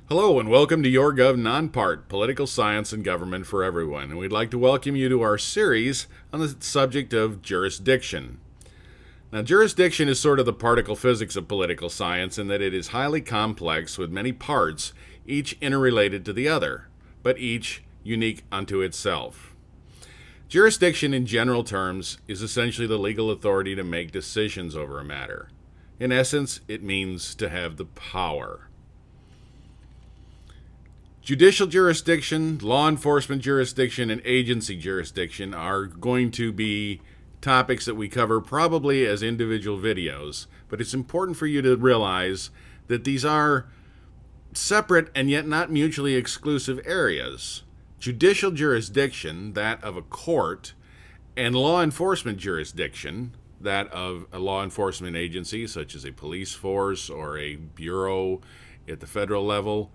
Hello and welcome to Your Gov Non-Part, Political Science and Government for Everyone. And we'd like to welcome you to our series on the subject of jurisdiction. Now, jurisdiction is sort of the particle physics of political science in that it is highly complex with many parts, each interrelated to the other, but each unique unto itself. Jurisdiction in general terms is essentially the legal authority to make decisions over a matter. In essence, it means to have the power. Judicial jurisdiction, law enforcement jurisdiction, and agency jurisdiction are going to be topics that we cover probably as individual videos, but it's important for you to realize that these are separate and yet not mutually exclusive areas. Judicial jurisdiction, that of a court, and law enforcement jurisdiction, that of a law enforcement agency such as a police force or a bureau at the federal level,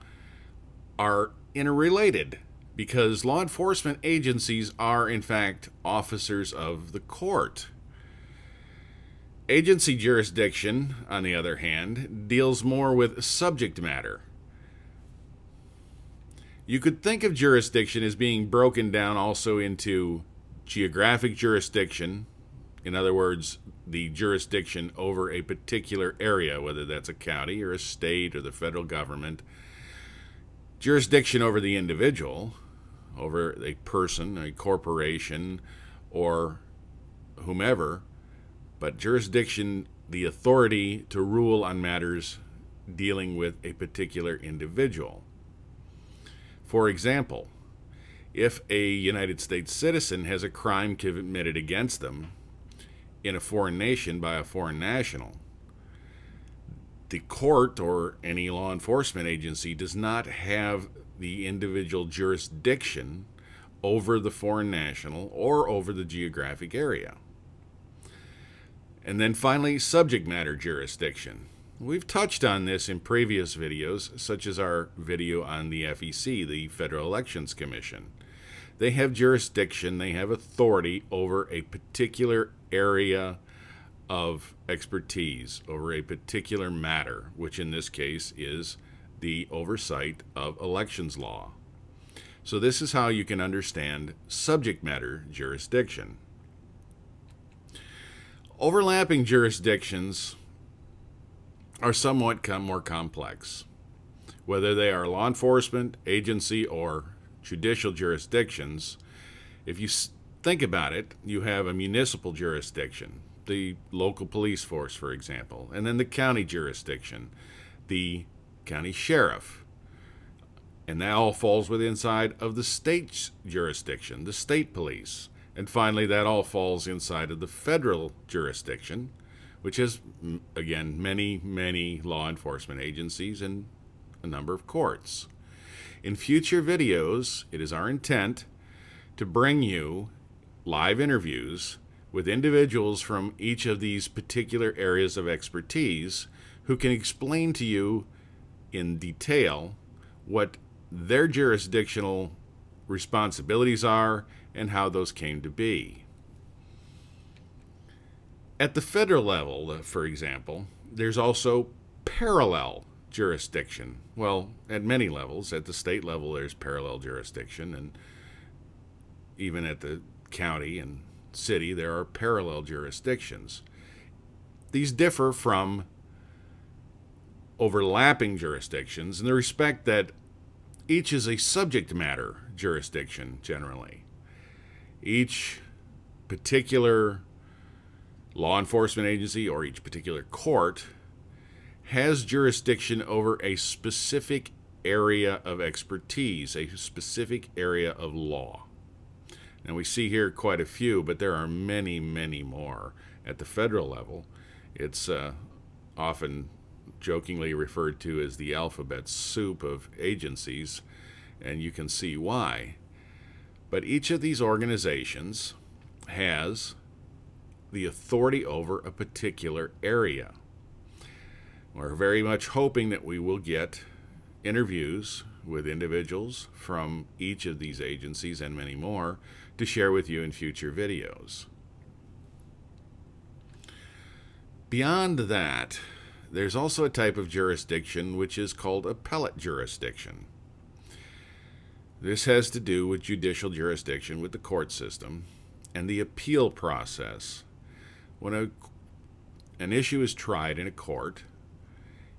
are interrelated because law enforcement agencies are in fact officers of the court. Agency jurisdiction, on the other hand, deals more with subject matter. You could think of jurisdiction as being broken down also into geographic jurisdiction, in other words, the jurisdiction over a particular area, whether that's a county or a state or the federal government. Jurisdiction over the individual, over a person, a corporation, or whomever, but jurisdiction, the authority to rule on matters dealing with a particular individual. For example, if a United States citizen has a crime committed against them in a foreign nation by a foreign national, the court or any law enforcement agency does not have the individual jurisdiction over the foreign national or over the geographic area. And then finally, subject matter jurisdiction. We've touched on this in previous videos, such as our video on the FEC, the Federal Elections Commission. They have jurisdiction, they have authority over a particular area of expertise, over a particular matter, which in this case is the oversight of elections law. So this is how you can understand subject matter jurisdiction. Overlapping jurisdictions are somewhat more complex. Whether they are law enforcement, agency, or judicial jurisdictions, if you think about it, you have a municipal jurisdiction, the local police force, for example, and then the county jurisdiction, the county sheriff, and that all falls within inside of the state's jurisdiction, the state police, and finally that all falls inside of the federal jurisdiction, which has, again, many law enforcement agencies and a number of courts. In future videos, it is our intent to bring you live interviews with individuals from each of these particular areas of expertise who can explain to you in detail what their jurisdictional responsibilities are and how those came to be. At the federal level, for example, there's also parallel jurisdiction. Well, at many levels. At the state level, there's parallel jurisdiction, and even at the county and city, there are parallel jurisdictions. These differ from overlapping jurisdictions in the respect that each is a subject matter jurisdiction generally. Each particular law enforcement agency or each particular court has jurisdiction over a specific area of expertise, a specific area of law. And we see here quite a few, but there are many more. At the federal level, it's often jokingly referred to as the alphabet soup of agencies, and you can see why. But each of these organizations has the authority over a particular area. We're very much hoping that we will get interviews with individuals from each of these agencies and many more to share with you in future videos. Beyond that, there's also a type of jurisdiction which is called appellate jurisdiction. This has to do with judicial jurisdiction with the court system and the appeal process. When an issue is tried in a court,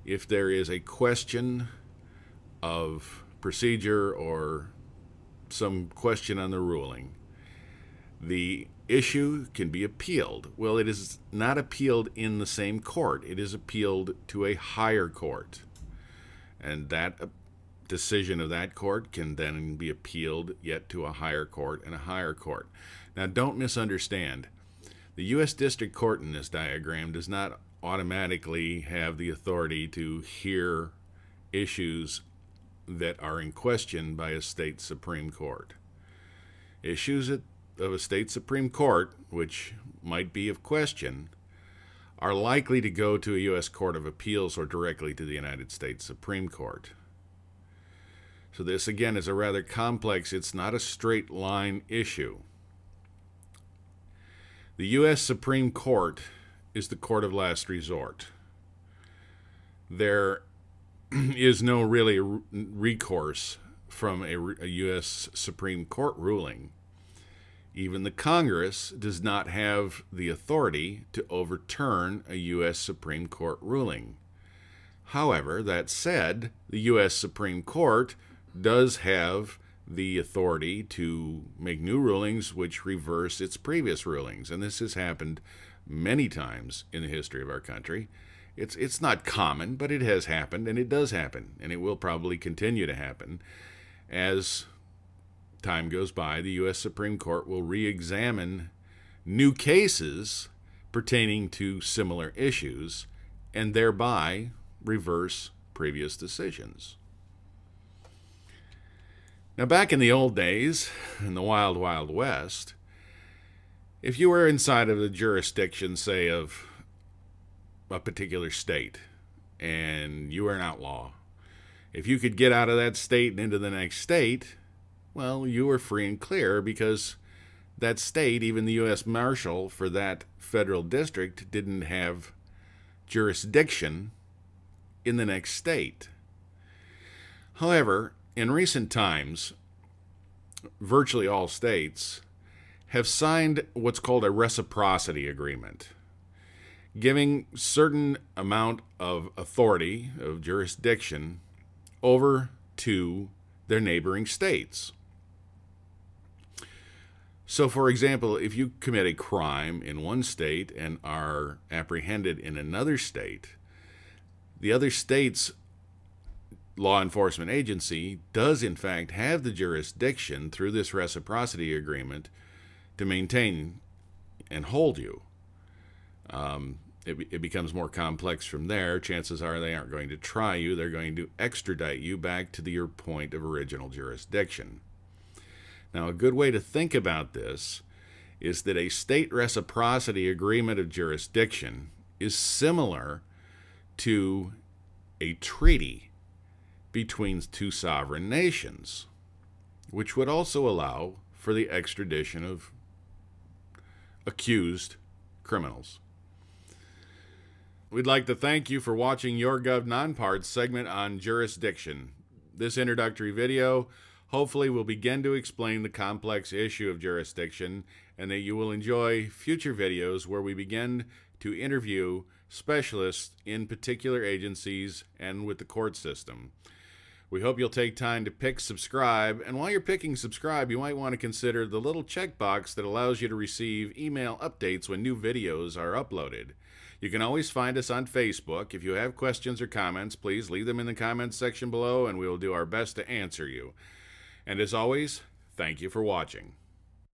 if there is a question of procedure or some question on the ruling, the issue can be appealed. Well, it is not appealed in the same court. It is appealed to a higher court. And that decision of that court can then be appealed yet to a higher court and a higher court. Now, don't misunderstand. The U.S. District Court in this diagram does not automatically have the authority to hear issues that are in question by a state Supreme Court. Issues of a state Supreme Court, which might be of question, are likely to go to a U.S. Court of Appeals or directly to the United States Supreme Court. So this, again, is a rather complex, it's not a straight line issue. The U.S. Supreme Court is the court of last resort. There is no really recourse from a U.S. Supreme Court ruling. Even the Congress does not have the authority to overturn a U.S. Supreme Court ruling. However, that said, the U.S. Supreme Court does have the authority to make new rulings which reverse its previous rulings. And this has happened many times in the history of our country. It's not common, but it has happened, and it does happen, and it will probably continue to happen. As time goes by, the U.S. Supreme Court will re-examine new cases pertaining to similar issues and thereby reverse previous decisions. Now, back in the old days, in the wild, wild west, if you were inside of the jurisdiction, say, of a particular state, and you were an outlaw, if you could get out of that state and into the next state, well, you were free and clear, because that state, even the U.S. Marshal for that federal district, didn't have jurisdiction in the next state. However, in recent times, virtually all states have signed what's called a reciprocity agreement, giving certain amount of authority, of jurisdiction, over to their neighboring states. So, for example, if you commit a crime in one state and are apprehended in another state, the other state's law enforcement agency does, in fact, have the jurisdiction through this reciprocity agreement to maintain and hold you. It becomes more complex from there. Chances are they aren't going to try you. They're going to extradite you back to your point of original jurisdiction. Now, a good way to think about this is that a state reciprocity agreement of jurisdiction is similar to a treaty between two sovereign nations, which would also allow for the extradition of accused criminals. We'd like to thank you for watching Your Gov Nonparts segment on jurisdiction. This introductory video hopefully will begin to explain the complex issue of jurisdiction, and that you will enjoy future videos where we begin to interview specialists in particular agencies and with the court system. We hope you'll take time to pick subscribe, and while you're picking subscribe, you might want to consider the little checkbox that allows you to receive email updates when new videos are uploaded. You can always find us on Facebook. If you have questions or comments, please leave them in the comments section below, and we will do our best to answer you. And as always, thank you for watching.